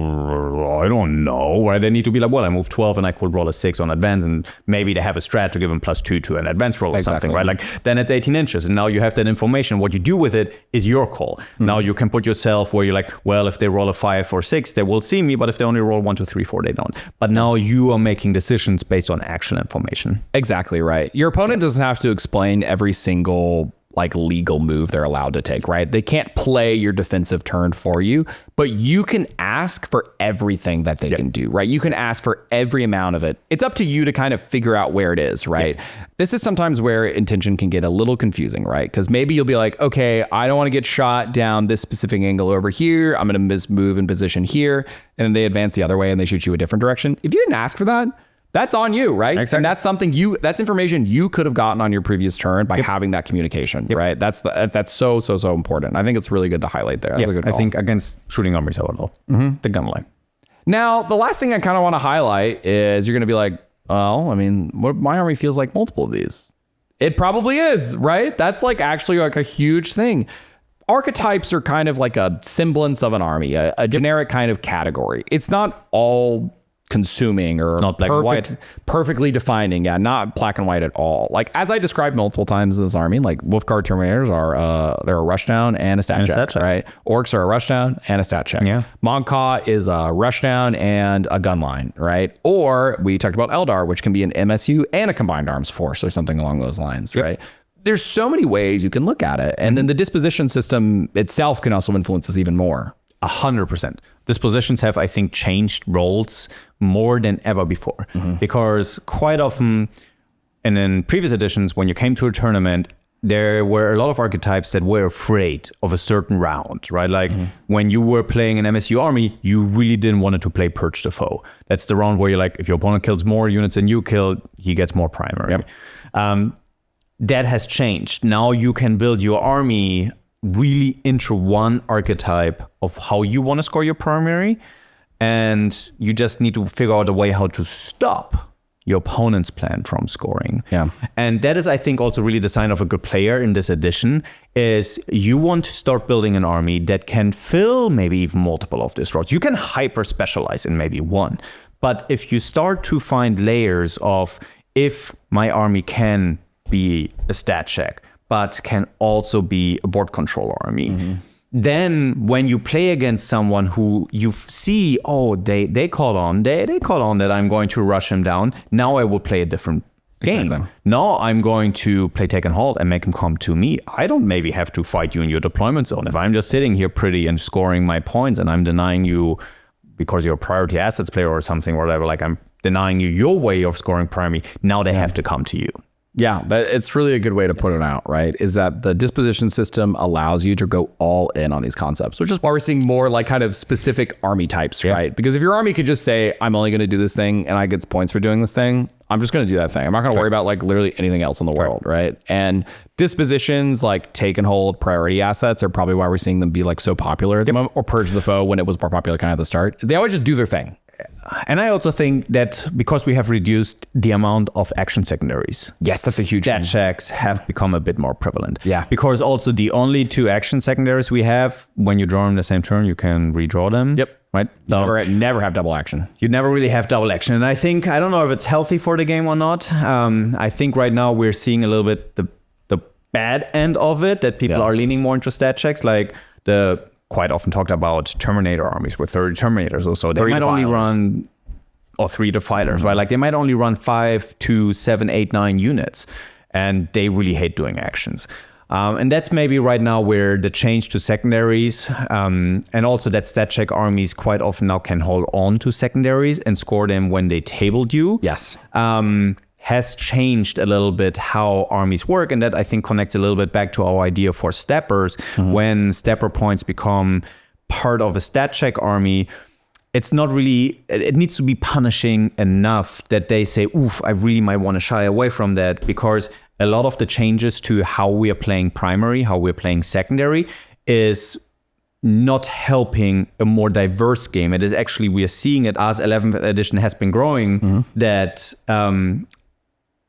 I don't know, right? They need to be like, well, I moved 12 and I could roll a 6 on advance, and maybe they have a strat to give them +2 to an advanced roll or something, right? Like then it's 18 inches, and now you have that information. What you do with it is your call. Now you can put yourself where you're like, well, if they roll a 5 or 6, they will see me, but if they only roll 1, 2, 3, 4, they don't. But now you are making decisions based on actual information. Exactly right. Your opponent doesn't have to explain every single like legal move they're allowed to take, right? They can't play your defensive turn for you, but you can ask for everything that they can do, right? You can ask for every amount of it. It's up to you to kind of figure out where it is, right? This is sometimes where intention can get a little confusing, right? Because maybe you'll be like, okay, I don't want to get shot down this specific angle over here. I'm going to move in position here. And then they advance the other way and they shoot you a different direction. If you didn't ask for that, that's on you, right? Exactly. And that's something that's information you could have gotten on your previous turn by having that communication, right? That's so important. I think it's really good to highlight there. That's a good call. I think against shooting armies overall, the gun line. Now, the last thing I kind of want to highlight is you're going to be like, well, I mean, my army feels like multiple of these. It probably is, right? That's like actually like a huge thing. Archetypes are kind of like a semblance of an army, a generic kind of category. It's not all consuming or not black and white, perfectly defining. Yeah, not black and white at all. Like as I described multiple times in this army, like Wolfguard Terminators are they're a rushdown and a stat check, right? Orcs are a rushdown and a stat check. Yeah. Monka is a rushdown and a gunline, right? Or we talked about Eldar, which can be an MSU and a combined arms force or something along those lines, right? There's so many ways you can look at it, and then the disposition system itself can also influence this even more. 100%. Dispositions have, I think, changed roles more than ever before, because quite often, and in previous editions, when you came to a tournament, there were a lot of archetypes that were afraid of a certain round, right? Like when you were playing an MSU army, you really didn't want to play Purge the Foe. That's the round where you're like, if your opponent kills more units than you kill, he gets more primary. That has changed. Now you can build your army really into one archetype of how you want to score your primary, and you just need to figure out a way how to stop your opponent's plan from scoring. And that is, I think, also really the sign of a good player in this edition, is you want to start building an army that can fill maybe even multiple of these roles. You can hyper specialize in maybe one, but if you start to find layers of if my army can be a stat check, but can also be a board control army, then when you play against someone who you see, they call on that I'm going to rush him down, now I will play a different game. Exactly. Now I'm going to play take and hold and make him come to me. I don't maybe have to fight you in your deployment zone. If I'm just sitting here pretty and scoring my points and I'm denying you because you're a priority assets player or something, or whatever, like I'm denying you your way of scoring primary, now they have to come to you. Yeah, but it's really a good way to put it out, right? Is that the disposition system allows you to go all in on these concepts, which is why we're seeing more like kind of specific army types, right? Because if your army could just say, I'm only going to do this thing and I get points for doing this thing, I'm just going to do that thing. I'm not going to worry about like literally anything else in the world, right? And dispositions like take and hold priority assets are probably why we're seeing them be like so popular at the moment, or purge the foe when it was more popular kind of at the start. They always just do their thing. And I also think that because we have reduced the amount of action secondaries. Yes, that's a huge stat thing. checks have become a bit more prevalent. Yeah. Because also the only 2 action secondaries we have, when you draw them the same turn, you can redraw them. Yep. Right? Never have double action. You never really have double action. And I don't know if it's healthy for the game or not. I think right now we're seeing a little bit the bad end of it, that people are leaning more into stat checks, like the quite often talked about Terminator armies with 30 Terminators or so. They might only run, or 3 defilers, right? Like they might only run 5 to 7, 8, 9 units, and they really hate doing actions. And that's maybe right now where the change to secondaries, and also that stat check armies quite often now can hold on to secondaries and score them when they tabled you. Yes. Has changed a little bit how armies work, and that I think connects a little bit back to our idea for steppers. When stepper points become part of a stat check army, it's not really, it needs to be punishing enough that they say, oof, I really might want to shy away from that, because a lot of the changes to how we are playing primary, how we're playing secondary, is not helping a more diverse game. It is actually, we are seeing it as 11th edition has been growing, that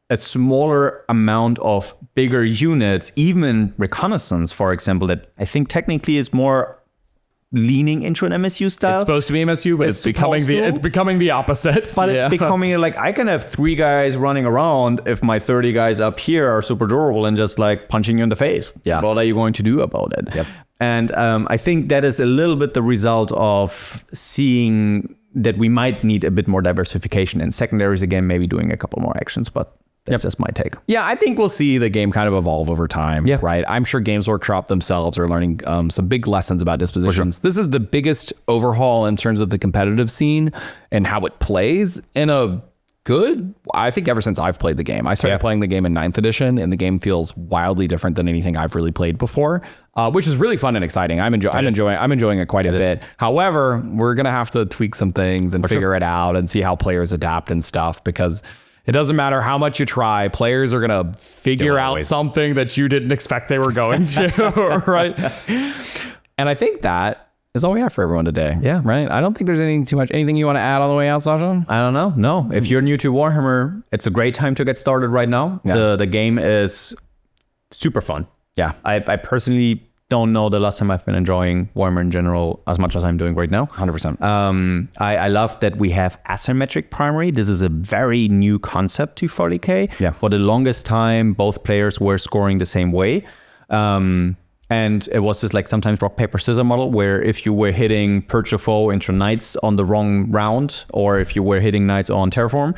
a smaller amount of bigger units, even reconnaissance, for example, that I think technically is more leaning into an MSU style. It's supposed to be MSU, but it's becoming the opposite. But it's becoming like, I can have 3 guys running around if my 30 guys up here are super durable and just like punching you in the face. Yeah. What are you going to do about it? Yep. And I think that is a little bit the result of seeing that we might need a bit more diversification in secondaries again, maybe doing a couple more actions, but that's just my take. Yeah, I think we'll see the game kind of evolve over time, right? I'm sure Games Workshop themselves are learning some big lessons about dispositions. Sure. This is the biggest overhaul in terms of the competitive scene and how it plays in a good, I think ever since I've played the game. I started playing the game in 9th edition, and the game feels wildly different than anything I've really played before, which is really fun and exciting. I'm enjoying it quite a bit. However, we're going to have to tweak some things and figure it out and see how players adapt and stuff, because it doesn't matter how much you try, players are going to figure out something that you didn't expect they were going to, right? And I think that is all we have for everyone today. Yeah. Right? I don't think there's anything you want to add on the way out, Sasha? I don't know. No. If you're new to Warhammer, it's a great time to get started right now. Yeah. The game is super fun. Yeah. I personally don't know the last time I've been enjoying Warhammer in general as much as I'm doing right now. 100%. I love that we have asymmetric primary. This is a very new concept to 40K. Yeah. For the longest time, both players were scoring the same way. And it was this like sometimes rock, paper, scissors model where if you were hitting Purge of Foe into Knights on the wrong round, or if you were hitting Knights on Terraform,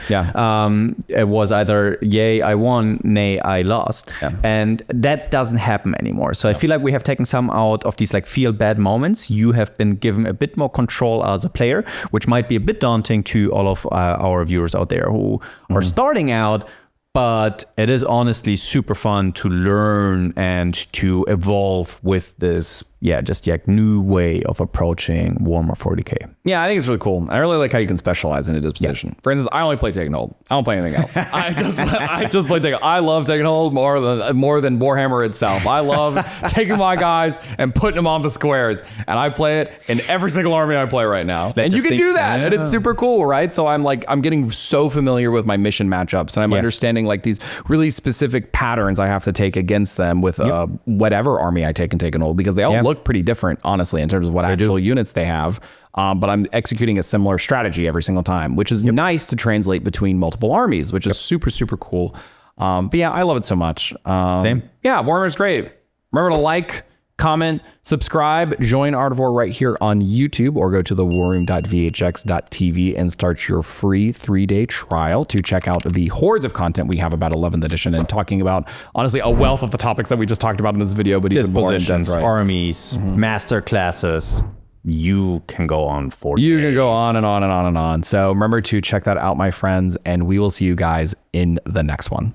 it was either yay, I won, nay, I lost. Yeah. And that doesn't happen anymore. So I feel like we have taken some out of these like feel bad moments. You have been given a bit more control as a player, which might be a bit daunting to all of our viewers out there who are starting out. But it is honestly super fun to learn and to evolve with this, just new way of approaching Warhammer 40K. Yeah, I think it's really cool. I really like how you can specialize in a disposition. Yeah. For instance, I only play Take and Hold. I don't play anything else. I just play Take. I love Take and Hold more than Warhammer itself. I love taking my guys and putting them on the squares, and I play it in every single army I play right now. And you can do that, and it's super cool, right? So I'm getting so familiar with my mission matchups, and I'm understanding like these really specific patterns I have to take against them with whatever army I take and take and hold, because they all look pretty different, honestly, in terms of what actual units they have. But I'm executing a similar strategy every single time, which is nice to translate between multiple armies, which is super, super cool. But yeah, I love it so much. Same. Yeah, Warhammer's great. Remember to like, comment, subscribe, join Art of War right here on YouTube, or go to the warroom.vhx.tv and start your free 3-day trial to check out the hordes of content we have about 11th edition, and talking about, honestly, a wealth of the topics that we just talked about in this video, but even more in depth, right? Armies, master classes. You can go on for days. You can go on and on and on and on. So remember to check that out, my friends, and we will see you guys in the next one.